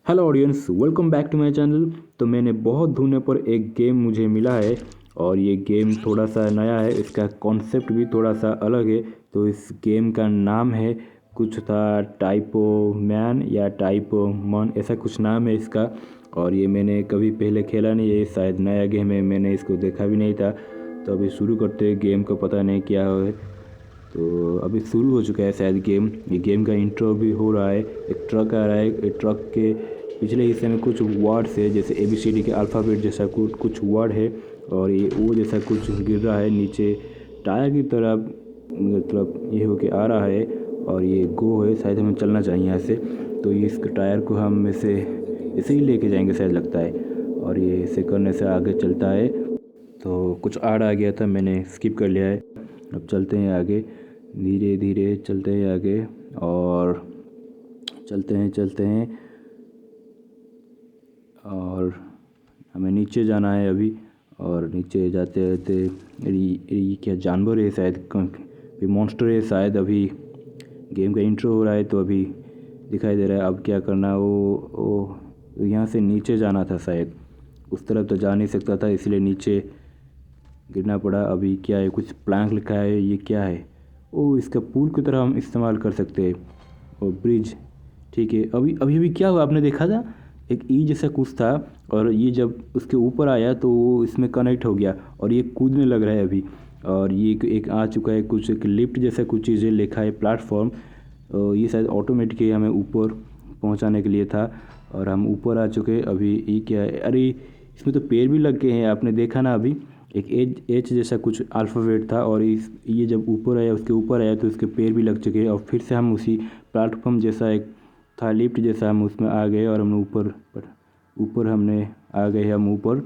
Hello audience, welcome back to my channel. तो मैंने बहुत ढूंढने पर एक गेम मुझे मिला है और ये गेम थोड़ा सा नया है। इसका कॉन्सेप्ट भी थोड़ा सा अलग है। तो इस गेम का नाम है, कुछ था टाइपो मैन या टाइपो मन, ऐसा कुछ नाम है इसका। और ये मैंने कभी पहले खेला नहीं है, शायद नया गेम है, मैंने इसको देखा भी नहीं था। तो अभी शुरू करते हैं, गेम को पता नहीं क्या है। तो अभी शुरू हो चुका है शायद गेम। ये गेम का इंट्रो भी हो रहा है। एक ट्रक आ रहा है, एक ट्रक के पिछले हिस्से में कुछ वर्ड्स है, जैसे ABCD के अल्फ़ाबेट जैसा कुछ वर्ड है। और ये वो जैसा कुछ गिर रहा है नीचे टायर की तरफ, मतलब ये होके आ रहा है। और ये गो है, शायद हमें चलना चाहिए यहाँ से। तो ये इस टायर को हम ऐसे ही लेके जाएंगे शायद, लगता है। और ये ऐसे करने से आगे चलता है। तो कुछ आड़ आ गया था, मैंने स्किप कर लिया है। अब चलते हैं आगे, धीरे धीरे चलते हैं आगे। और चलते हैं और हमें नीचे जाना है अभी। और नीचे जाते जाते ये क्या जानवर है शायद, कोई मॉन्स्टर है शायद। अभी गेम का इंट्रो हो रहा है तो अभी दिखाई दे रहा है। अब क्या करना है, वो यहाँ से नीचे जाना था शायद। उस तरफ तो जा नहीं सकता था, इसलिए नीचे गिरना पड़ा। अभी क्या है, कुछ प्लैंक लिखा है, ये क्या है? इसका पुल की तरह हम इस्तेमाल कर सकते हैं। और ब्रिज, ठीक है। अभी अभी अभी क्या हुआ, आपने देखा था? एक ई जैसा कुछ था और ये जब उसके ऊपर आया तो वो इसमें कनेक्ट हो गया और ये कूदने लग रहा है अभी। और ये एक आ चुका है, कुछ एक लिफ्ट जैसा कुछ चीज़ें लिखा है, प्लेटफॉर्म। ये शायद ऑटोमेटिक हमें ऊपर पहुंचाने के लिए था। और हम ऊपर आ चुके हैं। अभी ये क्या है? अरे इसमें तो पैर भी लग गए हैं, आपने देखा ना? अभी एक एच जैसा कुछ अल्फ़ाबेट था और ये जब ऊपर आया, उसके ऊपर आया तो उसके पैर भी लग चुके हैं। और फिर से हम उसी प्लेटफॉर्म जैसा एक था, लिफ्ट जैसा, हम उसमें आ गए और हमने ऊपर हमने आ गए हम ऊपर।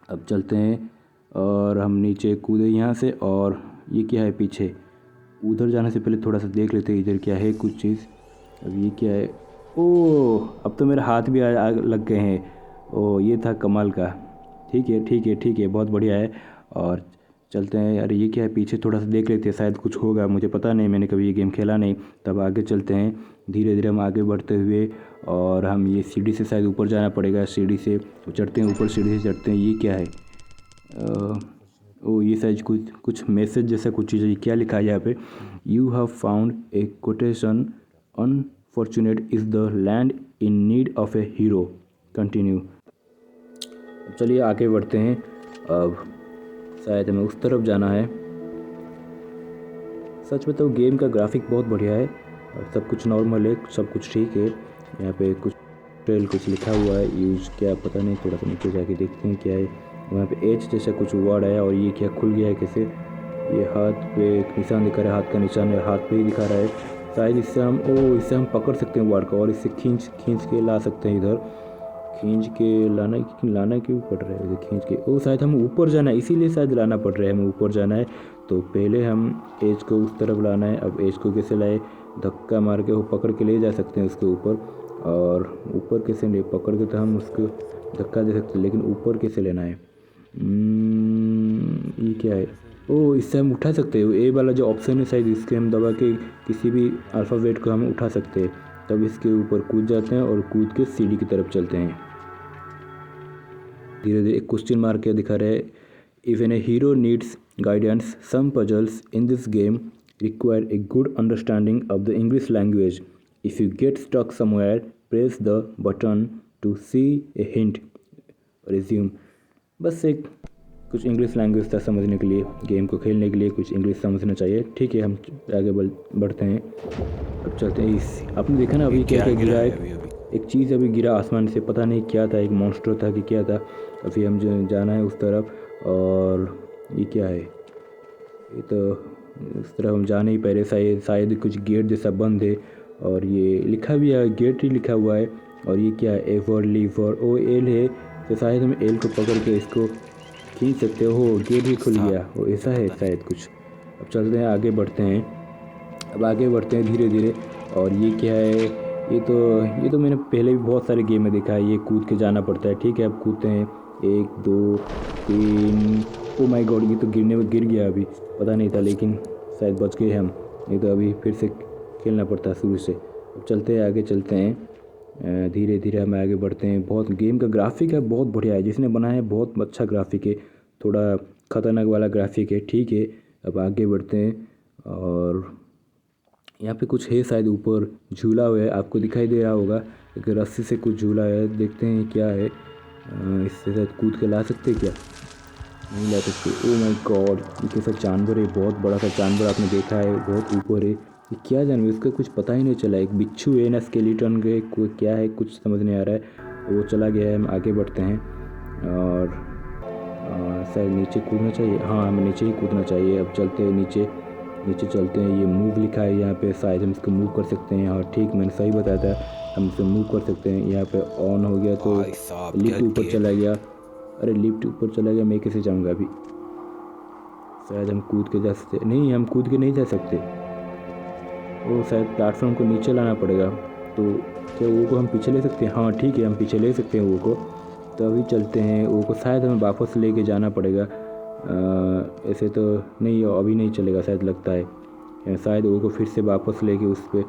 अब चलते हैं और हम नीचे कूदे यहाँ से। और ये क्या है पीछे? उधर जाने से पहले थोड़ा सा देख लेते हैं इधर क्या है कुछ चीज़। अब ये क्या है? ओह, अब तो मेरे हाथ भी लग गए हैं। ओह, ये था कमाल का। ठीक है ठीक है ठीक है, बहुत बढ़िया है। और चलते हैं यार। ये क्या है पीछे? थोड़ा सा देख लेते हैं, शायद कुछ होगा, मुझे पता नहीं, मैंने कभी ये गेम खेला नहीं। तब आगे चलते हैं, धीरे धीरे हम आगे बढ़ते हुए। और हम ये सीढ़ी से शायद ऊपर जाना पड़ेगा। सीढ़ी से चढ़ते हैं ऊपर, सीढ़ी से चढ़ते हैं। ये क्या है? ये शायद कुछ कुछ मैसेज जैसा कुछ चीज़ है। क्या लिखा है यहाँ पे? You have found a quotation, unfortunate is the land in need of A hero, continue. चलिए आगे बढ़ते हैं। अब शायद हमें उस तरफ जाना है। सच में तो गेम का ग्राफिक बहुत बढ़िया है और सब कुछ नॉर्मल है, सब कुछ ठीक है। यहाँ पे कुछ ट्रेल कुछ लिखा हुआ है, यूज क्या पता नहीं, थोड़ा सा नीचे जाके देखते हैं क्या है। वहाँ पे एच जैसा कुछ वर्ड है। और ये क्या खुल गया है कैसे? ये हाथ पे एक निशान दिखा रहा है, हाथ का निशान है, हाथ पे ही दिखा रहा है। शायद इससे हम पकड़ सकते हैं वर्ड को और इससे खींच के ला सकते हैं इधर। खींच के लाना क्यों पड़ रहा है? खींच के शायद हम ऊपर जाना है, इसीलिए शायद लाना पड़ रहा है, हमें ऊपर जाना है। तो पहले हम एज को उस तरफ लाना है। अब एज को कैसे लाए? धक्का मार के वो पकड़ के ले जा सकते हैं उसके ऊपर। और ऊपर कैसे ले? पकड़ के तो हम उसको धक्का दे सकते हैं, लेकिन ऊपर कैसे लेना है? ये क्या है? इससे हम उठा सकते हैं। ए वाला जो ऑप्शन है शायद, इसके हम दबा के किसी भी अल्फ़ाबेट को हम उठा सकते हैं। तब इसके ऊपर कूद जाते हैं और कूद के सीढ़ी की तरफ चलते हैं। धीरे धीरे एक क्वेश्चन मार्क के दिखा रहे हैं। If an a hero needs guidance, some puzzles in this game require a good understanding of the English language. If you get stuck somewhere, press the button to see a hint, resume. बस एक कुछ English language था समझने के लिए, game को खेलने के लिए कुछ इंग्लिश समझना चाहिए। ठीक है, हम आगे बढ़ते हैं। अब चलते हैं। आपने देखा ना अभी क्या क्या गिरा है? एक चीज़ अभी गिरा आसमान से, पता नहीं क्या था, एक मॉन्स्टर था कि क्या था। अभी हम जाना है उस तरफ। और ये क्या है? ये तो उस तरफ हम जा नहीं पा रहे, शायद कुछ गेट जैसा बंद है। और ये लिखा भी है, गेट ही लिखा हुआ है। और ये क्या है? एवर लीवर ओ एल है। तो शायद हम एल को पकड़ के इसको खींच सकते हो। गेट ही खुल गया, वो ऐसा है शायद कुछ। अब चलते हैं, आगे बढ़ते हैं। अब आगे बढ़ते हैं धीरे धीरे। और ये क्या है? ये तो मैंने पहले भी बहुत सारे गेम में देखा है, ये कूद के जाना पड़ता है। ठीक है, अब कूदते हैं। 1 2 3। ओ माय गॉड, ये तो गिरने में गिर गया अभी, पता नहीं था, लेकिन शायद बच गए हम। नहीं तो अभी फिर से खेलना पड़ता है शुरू से। अब चलते हैं, आगे चलते हैं। धीरे धीरे हम आगे बढ़ते हैं। बहुत गेम का ग्राफिक है बहुत बढ़िया है, जिसने बनाया है बहुत अच्छा ग्राफिक है, थोड़ा खतरनाक वाला ग्राफिक है। ठीक है, अब आगे बढ़ते हैं। और यहाँ पे कुछ है शायद, ऊपर झूला हुआ है, आपको दिखाई दे रहा होगा, एक रस्सी से कुछ झूला है। देखते हैं क्या है। इससे शायद कूद के ला सकते क्या? नहीं ला सकते। ओ माय गॉड, ये कैसा जानवर है, बहुत बड़ा सा जानवर आपने देखा है, बहुत ऊपर है। ये क्या जानवर, इसका कुछ पता ही नहीं चला। एक बिच्छू है ना, स्केलेटन के कोई क्या है, कुछ समझ नहीं आ रहा है। वो चला गया है, हम आगे बढ़ते हैं। और शायद नीचे कूदना चाहिए। हाँ, हमें नीचे ही कूदना चाहिए। अब चलते हैं नीचे, नीचे चलते हैं। ये मूव लिखा है यहाँ पे, शायद हम इसको मूव कर सकते हैं। हाँ ठीक, मैंने सही बताया था, हम इसे मूव कर सकते हैं। यहाँ पे ऑन हो गया तो लिफ्ट ऊपर चला गया। अरे लिफ्ट ऊपर चला गया, मैं कैसे जाऊँगा अभी? शायद हम कूद के जा सकते, नहीं हम कूद के नहीं जा सकते। वो शायद प्लेटफॉर्म को नीचे लाना पड़ेगा। तो क्या वो को हम पीछे ले सकते हैं? हाँ ठीक है, हम पीछे ले सकते हैं वो को। तो अभी चलते हैं। वो को शायद हमें वापस लेके जाना पड़ेगा। ऐसे तो नहीं, अभी नहीं चलेगा शायद, लगता है शायद वो को फिर से वापस लेके उस पर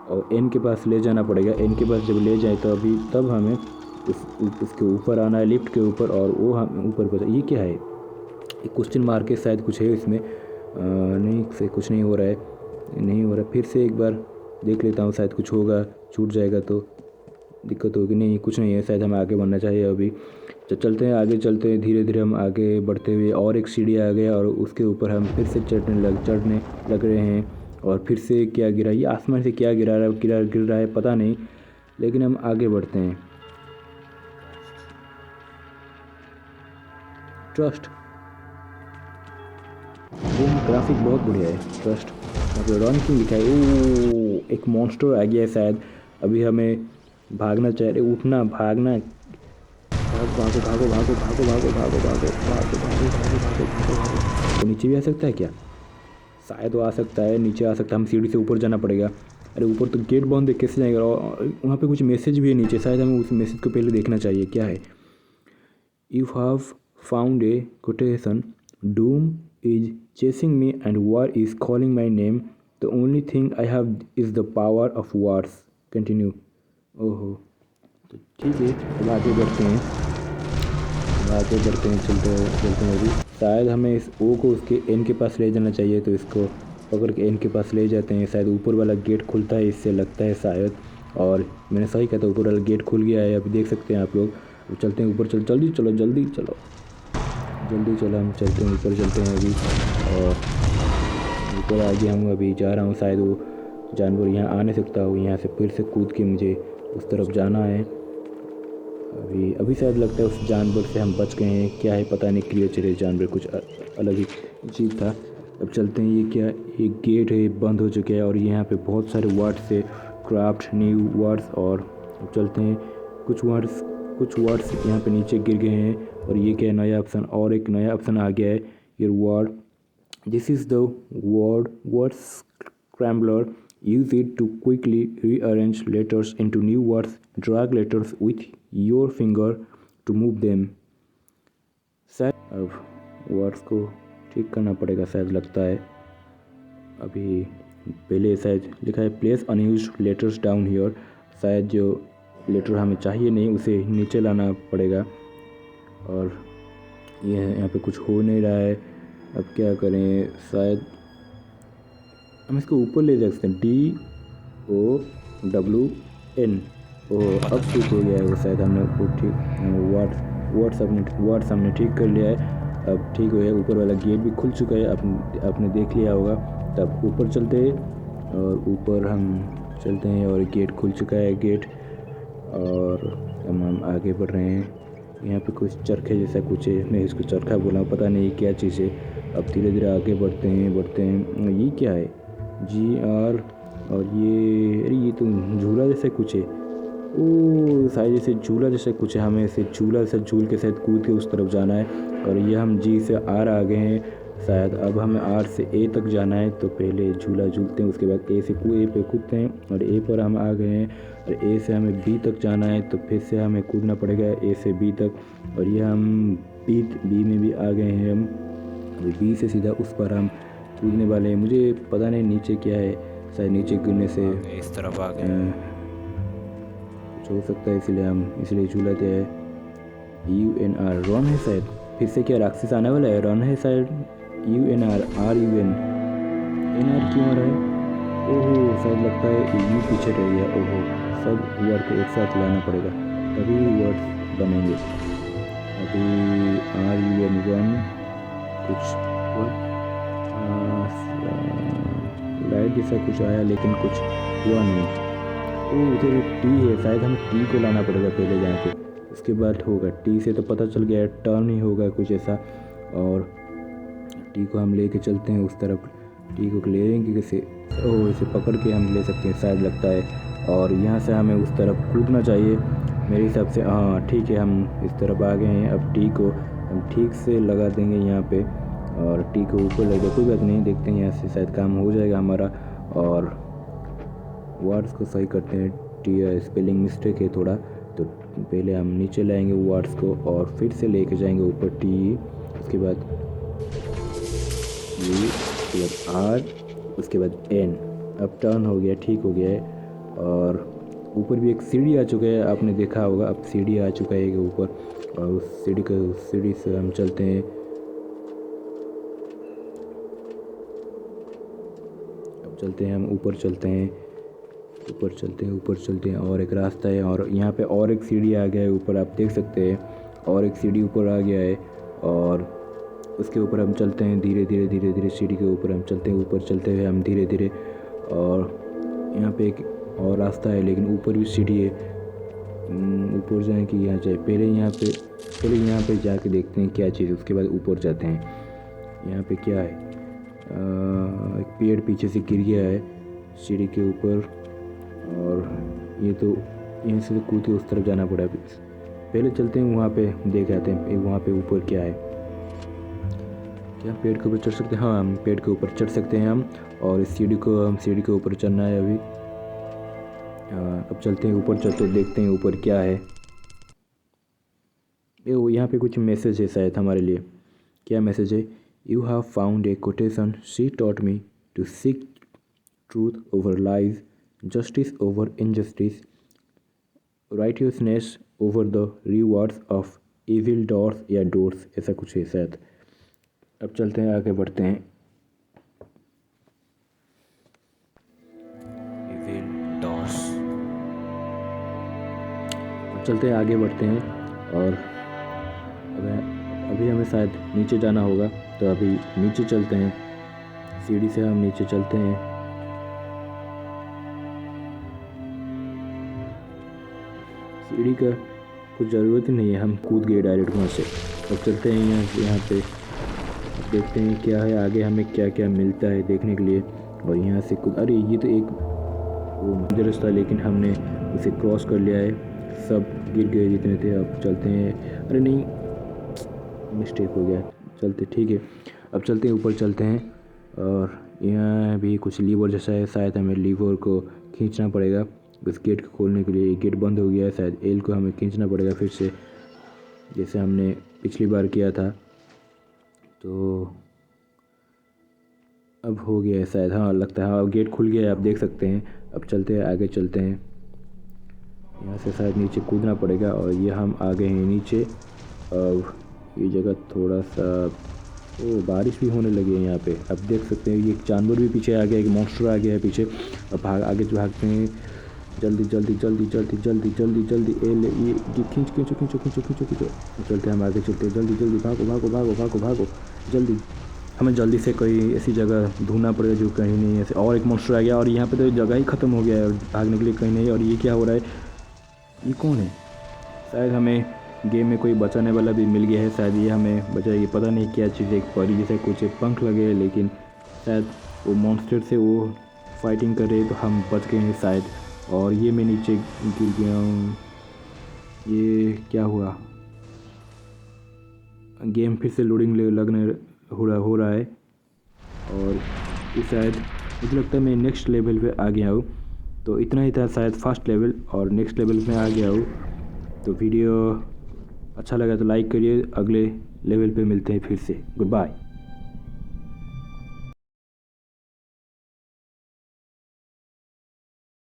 और एन के पास ले जाना पड़ेगा। एन के पास जब ले जाए तो अभी तब हमें उसके ऊपर आना है, लिफ्ट के ऊपर, और वो हम ऊपर पर। ये क्या है? एक क्वेश्चन मार्क के शायद कुछ है इसमें। नहीं से कुछ नहीं हो रहा है, नहीं हो रहा। फिर से एक बार देख लेता हूँ, शायद कुछ होगा, छूट जाएगा तो दिक्कत होगी। नहीं कुछ नहीं है, शायद हमें आगे बढ़ना चाहिए अभी। तो चलते हैं, आगे चलते हैं। धीरे धीरे हम आगे बढ़ते हुए, और एक सीढ़ी आ गया और उसके ऊपर हम फिर से चढ़ने लग रहे हैं। और फिर से क्या गिरा, ये आसमान से क्या गिर रहा है पता नहीं, लेकिन हम आगे बढ़ते हैं। ट्रस्ट, ग्राफिक बहुत बढ़िया है। ट्रस्ट, मतलब रन क्यों लिखा है? ओ, एक मॉन्स्टर आ गया है शायद। अभी हमें भागना चाहिए, उठना, भागना, भागो भागो भागो भागो भागो भागो भागो भागो भागो भागो भागो भागो भागो भागो। तो नीचे भी आ सकता है क्या? शायद वो आ सकता है, नीचे आ सकता है। हम सीढ़ी से ऊपर जाना पड़ेगा। अरे ऊपर तो गेट बंद है, कैसे जाएगा? और वहाँ पे कुछ मैसेज भी है नीचे, शायद हमें उस मैसेज को पहले देखना चाहिए। क्या है? You have found a quotation. Doom is chasing me and war is calling my name. The only thing I have is the power of words. Continue. ओहो, तो ठीक है, अब आगे बढ़ते हैं। आगे बढ़ते हैं, चलते हैं अभी। शायद हमें इस ओ को उसके एन के पास ले जाना चाहिए, तो इसको पकड़ के एन के पास ले जाते हैं। शायद ऊपर वाला गेट खुलता है, इससे लगता है शायद। और मैंने सही कहा था, ऊपर वाला गेट खुल गया है, अभी देख सकते हैं आप लोग। अब चलते हैं ऊपर, जल्दी चलो जल्दी चलो जल्दी चलो, हम चलते हैं ऊपर, चलते हैं अभी। और ऊपर आगे हम अभी जा रहा हूँ, शायद वो जानवर यहाँ आ नहीं सकता हो। यहाँ से फिर से कूद के मुझे उस तरफ जाना है। अभी अभी शायद लगता है उस जानवर से हम बच गए हैं। क्या है पता नहीं, क्रिएचर है जानवर, कुछ अलग ही चीज़ था। अब चलते हैं। ये क्या, एक गेट है, बंद हो चुका है। और यहाँ पे बहुत सारे वर्ड्स है, क्राफ्ट, न्यू वर्ड्स। और अब चलते हैं। कुछ वर्ड्स यहाँ पे नीचे गिर गए हैं। और ये क्या है, नया ऑप्शन, और एक नया ऑप्शन आ गया है। ये word, this is the word scrambler. Use it to quickly rearrange letters into new words. Drag letters with your finger to move them. शायद अब वर्ड्स को ठीक करना पड़ेगा शायद, लगता है। अभी पहले शायद लिखा है place unused letters down here. शायद जो लेटर हमें चाहिए नहीं, उसे नीचे लाना पड़ेगा। और ये यहाँ पे कुछ हो नहीं रहा है, अब क्या करें? शायद हम इसको ऊपर ले जा सकते हैं। DOWN। ओह, अब ठीक हो गया है वो, शायद हमने वो ठीक वर्ड्स हमने ठीक कर लिया है। अब ठीक हो गया, ऊपर वाला गेट भी खुल चुका है, आपने देख लिया होगा। तब ऊपर चलते हैं, और ऊपर हम चलते हैं और गेट खुल चुका है, गेट। और हम आगे बढ़ रहे हैं। यहाँ पे कुछ चरखे जैसा कुछ है, मैं इसको चरखा बोला हूँ, पता नहीं क्या चीज़ है। अब धीरे धीरे आगे बढ़ते हैं। ये क्या है? GR। और ये, अरे ये तो झूला जैसा कुछ है। ओ शायद जैसे झूला जैसा कुछ है, हमें इसे झूला से झूल के शायद कूद के उस तरफ जाना है। और ये हम G से R आ गए हैं शायद। अब हमें R से A तक जाना है, तो पहले झूला झूलते हैं, उसके बाद A पे कूदते हैं। और A पर हम आ गए हैं। और A से हमें B तक जाना है, तो फिर से हमें कूदना पड़ेगा A से B तक। और ये हम B में भी आ गए हैं हम। अभी B से सीधा उस पर हम कूदने वाले हैं। मुझे पता नहीं नीचे क्या है, शायद नीचे गिरने से इस तरफ आ गए। कुछ हो सकता है, इसलिए हम इसलिए झूला दिया है। UNR रन है शायद, फिर से क्या राक्षस आने वाला है? रन है शायद, UNR RUN NR क्यों आ रहा है? ओहो शायद लगता है यू पीछे रह गया। ओहो सब वर्ड को एक साथ लाना पड़ेगा तभी वर्ड्स बनेंगे। अभी RUN रन कुछ लाइट जैसा कुछ आया लेकिन कुछ हुआ नहीं। ओ उधर टी है, शायद हमें टी को लाना पड़ेगा पहले जाके, उसके बाद होगा। टी से तो पता चल गया टर्न ही होगा कुछ ऐसा, और टी को हम लेके चलते हैं उस तरफ। टी को ले लेंगे कैसे? ओह इसे पकड़ के हम ले सकते हैं शायद लगता है, और यहाँ से हमें उस तरफ कूदना चाहिए मेरे हिसाब से। हाँ ठीक है, हम इस तरफ आ गए हैं। अब टी को हम ठीक से लगा देंगे यहाँ पे, और टी को ऊपर लग जाए, कोई बात नहीं, देखते हैं यहाँ से शायद काम हो जाएगा हमारा। और वर्ड्स को सही करते हैं, टी स्पेलिंग मिस्टेक है थोड़ा, तो पहले हम नीचे लाएंगे वर्ड्स को और फिर से लेके जाएंगे ऊपर टी, उसके बाद यू, उसके बाद आर, उसके बाद एन। अब टर्न हो गया, ठीक हो गया है। और ऊपर भी एक सीढ़ी आ चुका है, आपने देखा होगा, अब सीढ़ी आ चुका है ऊपर, और उस सीढ़ी से हम चलते हैं। अब चलते हैं हम ऊपर, चलते हैं ऊपर, चलते हैं और एक रास्ता है, और यहाँ पे और एक सीढ़ी आ गया है ऊपर, आप देख सकते हैं, और एक सीढ़ी ऊपर आ गया है, और उसके ऊपर हम चलते हैं धीरे धीरे सीढ़ी के ऊपर हम चलते हैं, ऊपर चलते हुए हम धीरे धीरे। और यहाँ पे एक और रास्ता है लेकिन ऊपर भी सीढ़ी है, ऊपर जाए कि यहाँ जाए? पहले यहाँ पे जाके देखते हैं क्या चीज़, उसके बाद ऊपर जाते हैं। यहाँ पे क्या है? एक पेड़ पीछे से गिर गया है सीढ़ी के ऊपर, और ये तो यहाँ से कूद के उस तरफ जाना पड़ा। पहले चलते हैं वहाँ पे, देख आते हैं वहाँ पे ऊपर क्या है। क्या पेड़ के ऊपर चढ़ सकते हैं? हाँ हम पेड़ के ऊपर चढ़ सकते हैं हम, और इस सीढ़ी के ऊपर चढ़ना है अभी। अब चलते हैं ऊपर, चलते देखते हैं ऊपर क्या है। वो यहाँ पे कुछ मैसेज है शायद हमारे लिए। क्या मैसेज है? You have found a quotation, she taught me to seek truth over lies, justice over injustice, righteousness over the rewards of evil doers या डोर्स, ऐसा कुछ है शायद। अब चलते हैं, आगे बढ़ते हैं। इविल डॉर्स, अब चलते हैं आगे बढ़ते हैं। और अभी हमें शायद नीचे जाना होगा, तो अभी नीचे चलते हैं, सीढ़ी से हम नीचे चलते हैं। सीढ़ी का कुछ ज़रूरत ही नहीं है, हम कूद गए डायरेक्ट वहाँ से। अब चलते हैं यहाँ पे, देखते हैं क्या है आगे, हमें क्या क्या मिलता है देखने के लिए। और यहाँ से कुछ, अरे ये तो एक वो मंदिर था, लेकिन हमने उसे क्रॉस कर लिया है, सब गिर गए जितने थे। अब चलते हैं, अरे नहीं मिस्टेक हो गया, चलते ठीक है। अब चलते हैं ऊपर, चलते हैं। और यहाँ भी कुछ लीवर जैसा है, शायद हमें लीवर को खींचना पड़ेगा इस गेट को खोलने के लिए। गेट बंद हो गया है, शायद एल को हमें खींचना पड़ेगा फिर से, जैसे हमने पिछली बार किया था। तो अब हो गया है शायद, हाँ लगता है, हाँ गेट खुल गया है, आप देख सकते हैं। अब चलते हैं आगे, चलते हैं। यहाँ से शायद नीचे कूदना पड़ेगा, और ये हम आ गए हैं नीचे। अब ये जगह थोड़ा सा, ओ बारिश भी होने लगी है यहाँ पे, अब देख सकते हैं। ये जानवर भी पीछे आ गया, एक मॉन्स्टर आ गया है पीछे। अब आगे भागते हैं, जल्दी जल्दी जल्दी जल्दी जल्दी जल्दी जल्दी, ये खींचो खींचो खींचो खींचो खींचो खींचो। चलते हैं हम आगे, चलते हैं जल्दी जल्दी, भागो भागो भागो भागो भागो जल्दी। हमें जल्दी से कोई ऐसी जगह ढूंढना पड़ेगा जो कहीं नहीं ऐसे। और एक मॉन्स्टर आ गया, और यहाँ पे तो जगह ही ख़त्म हो गया है भागने के लिए कहीं नहीं। और ये क्या हो रहा है? ये कौन है? शायद हमें गेम में कोई बचाने वाला भी मिल गया है, शायद ये हमें बचाएगी, पता नहीं क्या चीज़ है। एक परी जैसे कुछ पंख लगे हैं, लेकिन शायद वो मॉन्स्टर से वो फाइटिंग कर रहे हैं, तो हम बच गए हैं शायद। और ये मैं नीचे गिर गया हूँ, ये क्या हुआ? गेम फिर से लोडिंग लगने हो रहा है। और ये शायद मुझे लगता है मैं नेक्स्ट लेवल पे आ गया हूँ। तो इतना ही था शायद फर्स्ट लेवल, और नेक्स्ट लेवल में आ गया हूँ। तो वीडियो अच्छा लगा तो लाइक करिए, अगले लेवल पे मिलते हैं फिर से। Good bye.